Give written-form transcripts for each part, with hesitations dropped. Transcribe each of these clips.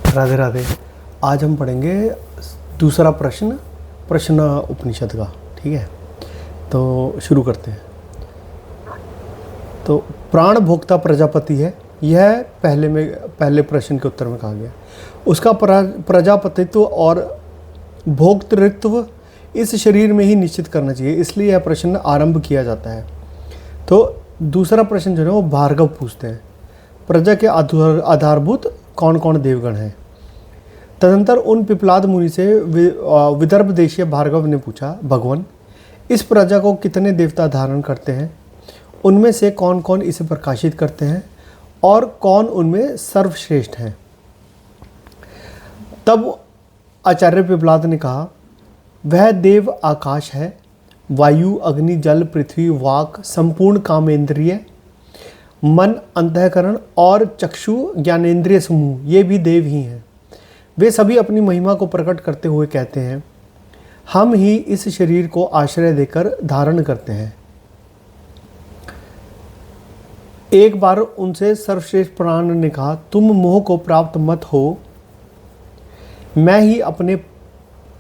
राधे राधे। आज हम पढ़ेंगे दूसरा प्रश्न प्रश्न उपनिषद का। ठीक है, तो शुरू करते हैं। तो प्राण भोक्ता प्रजापति है, यह पहले प्रश्न के उत्तर में कहा गया। उसका प्रजापतित्व और भोक्तृत्व इस शरीर में ही निश्चित करना चाहिए, इसलिए यह प्रश्न आरंभ किया जाता है। तो दूसरा प्रश्न जो है वो भार्गव पूछते हैं, प्रजा के आधारभूत कौन कौन देवगण हैं। तदंतर उन पिपलाद मुनि से विदर्भ देशीय भार्गव ने पूछा, भगवान इस प्रजा को कितने देवता धारण करते हैं, उनमें से कौन कौन इसे प्रकाशित करते हैं और कौन उनमें सर्वश्रेष्ठ हैं। तब आचार्य पिपलाद ने कहा, वह देव आकाश है, वायु अग्नि जल पृथ्वी वाक संपूर्ण कामेंद्रिय मन अंतःकरण और चक्षु ज्ञानेंद्रिय समूह, ये भी देव ही हैं। वे सभी अपनी महिमा को प्रकट करते हुए कहते हैं, हम ही इस शरीर को आश्रय देकर धारण करते हैं। एक बार उनसे सर्वश्रेष्ठ प्राण ने कहा, तुम मोह को प्राप्त मत हो, मैं ही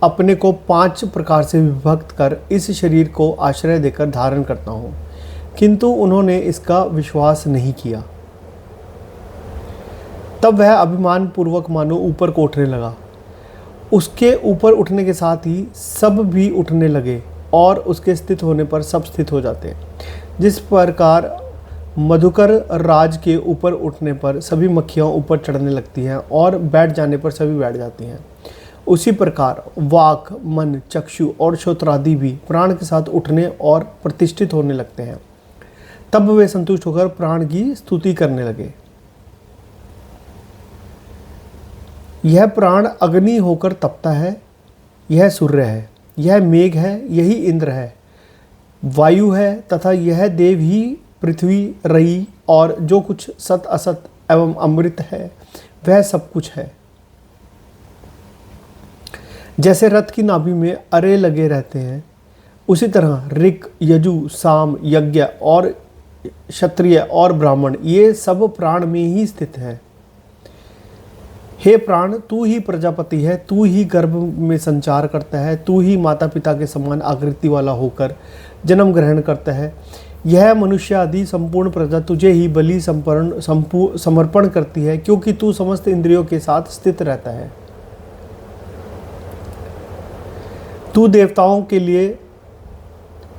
अपने को 5 प्रकार से विभक्त कर इस शरीर को आश्रय देकर धारण करता हूँ। किंतु उन्होंने इसका विश्वास नहीं किया। तब वह अभिमान पूर्वक मानो ऊपर को उठने लगा। उसके ऊपर उठने के साथ ही सब भी उठने लगे और उसके स्थित होने पर सब स्थित हो जाते हैं। जिस प्रकार मधुकर राज के ऊपर उठने पर सभी मक्खियाँ ऊपर चढ़ने लगती हैं और बैठ जाने पर सभी बैठ जाती हैं, उसी प्रकार वाक मन चक्षु और श्रोत्रादि भी प्राण के साथ उठने और प्रतिष्ठित होने लगते हैं। तब वे संतुष्ट होकर प्राण की स्तुति करने लगे। यह प्राण अग्नि होकर तपता है, यह सूर्य है, यह मेघ है, यही इंद्र है, वायु है तथा यह देव ही पृथ्वी रई और जो कुछ सत असत एवं अमृत है वह सब कुछ है। जैसे रथ की नाभि में अरे लगे रहते हैं, उसी तरह ऋक यजु साम यज्ञ और क्षत्रिय और ब्राह्मण ये सब प्राण में ही स्थित है। हे प्राण, तू ही प्रजापति है, तू ही गर्भ में संचार करता है, तू ही माता पिता के समान आकृति वाला होकर जन्म ग्रहण करता है। यह मनुष्य आदि संपूर्ण प्रजा तुझे ही बलि समर्पण करती है, क्योंकि तू समस्त इंद्रियों के साथ स्थित रहता है। तू देवताओं के लिए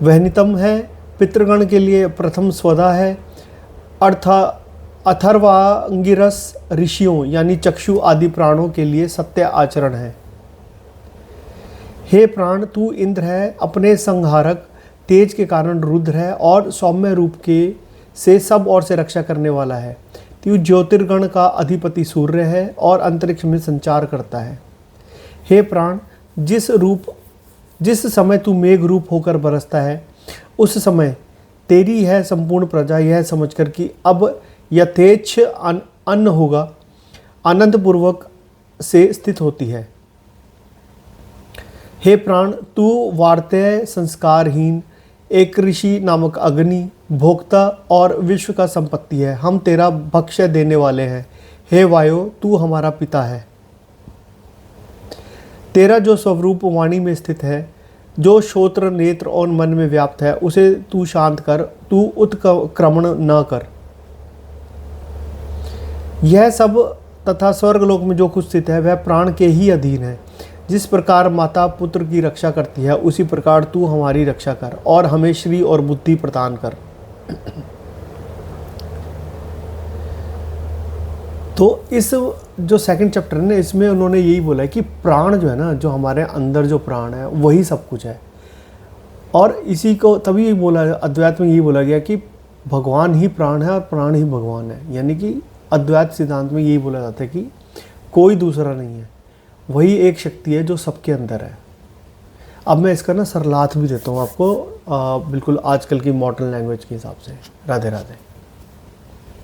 वहनितम है, पितृगण के लिए प्रथम स्वदा है, अथर्वांगिरस ऋषियों यानी चक्षु आदि प्राणों के लिए सत्य आचरण है। हे प्राण, तू इंद्र है, अपने संहारक तेज के कारण रुद्र है और सौम्य रूप के से सब ओर से रक्षा करने वाला है। तू ज्योतिर्गण का अधिपति सूर्य है और अंतरिक्ष में संचार करता है। हे प्राण, जिस समय तू मेघ रूप होकर बरसता है, उस समय तेरी यह संपूर्ण प्रजा यह समझकर कि अब यथेच्छ अन्न होगा, आनंद पूर्वक से स्थित होती है। हे प्राण, तू वार्तेय संस्कारहीन एक ऋषि नामक अग्नि भोक्ता और विश्व का संपत्ति है, हम तेरा भक्ष्य देने वाले हैं। हे वायु, तू हमारा पिता है। तेरा जो स्वरूप वाणी में स्थित है, जो श्रोत्र नेत्र और मन में व्याप्त है, उसे तू शांत कर, तू उत्क्रमण न कर। यह सब तथा स्वर्गलोक में जो कुछ स्थित है वह प्राण के ही अधीन है। जिस प्रकार माता पुत्र की रक्षा करती है, उसी प्रकार तू हमारी रक्षा कर और हमें श्री और बुद्धि प्रदान कर। तो इस जो सेकंड चैप्टर है ना, इसमें उन्होंने यही बोला है कि प्राण जो है ना, जो हमारे अंदर जो प्राण है वही सब कुछ है। और इसी को तभी यही बोला, अद्वैत में यही बोला गया कि भगवान ही प्राण है और प्राण ही भगवान है। यानी कि अद्वैत सिद्धांत में यही बोला जाता है कि कोई दूसरा नहीं है, वही एक शक्ति है जो सबके अंदर है। अब मैं इसका ना सरलार्थ भी देता हूँ आपको, बिल्कुल आजकल की मॉडर्न लैंग्वेज के हिसाब से। राधे राधे।